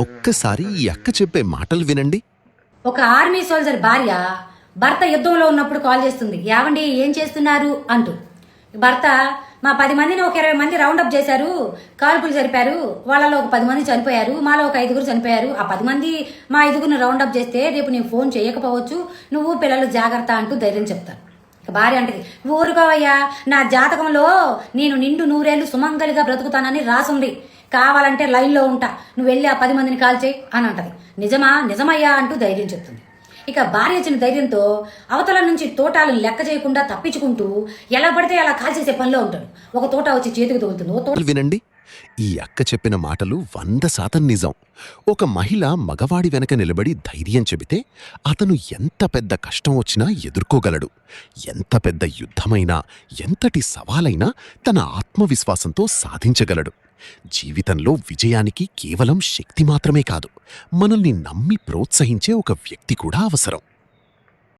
ఒక్కసారి ఈ అక్క చెప్పే మాటలు వినండి. ఒక ఆర్మీ సోల్జర్ భార్య భర్త యుద్ధంలో ఉన్నప్పుడు కాల్ చేస్తుంది. ఏవండి ఏం చేస్తున్నారు అంటూ. భర్త మా 10 మందిని ఒక 20 మంది రౌండప్ చేశారు, కాల్పులు జరిపారు, వాళ్ళలో ఒక 10 మంది చనిపోయారు, మాలో ఒక 5గురు చనిపోయారు. ఆ 10 మంది మా 5గురిని రౌండప్ చేస్తే రేపు నేను ఫోన్ చేయకపోవచ్చు, నువ్వు పిల్లలు జాగ్రత్త అంటూ ధైర్యం చెప్తాను. భార్య అంటది, ఊరుకోవయ్యా, నా జాతకంలో నేను నిండు 100 ఏళ్ళు సుమంగలిగా బ్రతుకుతానని రాసుంది, కావాలంటే లైన్లో ఉంటా, నువ్వు వెళ్ళి ఆ 10 మందిని కాల్ చేయి అని అంటది. నిజమయ్యా అంటూ ధైర్యం చెప్తుంది. ఇక భార్య ఇచ్చిన ధైర్యంతో అవతల నుంచి తోటాలను లెక్క చేయకుండా తప్పించుకుంటూ ఎలా పడితే అలా కాల్చేసే పనిలో ఉంటాడు. ఒక తోట వచ్చి చేతికి తగులుతుంది. ఓ తోట వినండి. ఈ అక్క చెప్పిన మాటలు 100% నిజం. ఒక మహిళ మగవాడి వెనక నిలబడి ధైర్యం చెబితే అతను ఎంత పెద్ద కష్టం వచ్చినా ఎదుర్కోగలడు. ఎంత పెద్ద యుద్ధమైనా, ఎంతటి సవాలైనా తన ఆత్మవిశ్వాసంతో సాధించగలడు. జీవితంలో విజయానికి కేవలం శక్తి మాత్రమే కాదు, మనల్ని నమ్మి ప్రోత్సహించే ఒక వ్యక్తి కూడా అవసరం.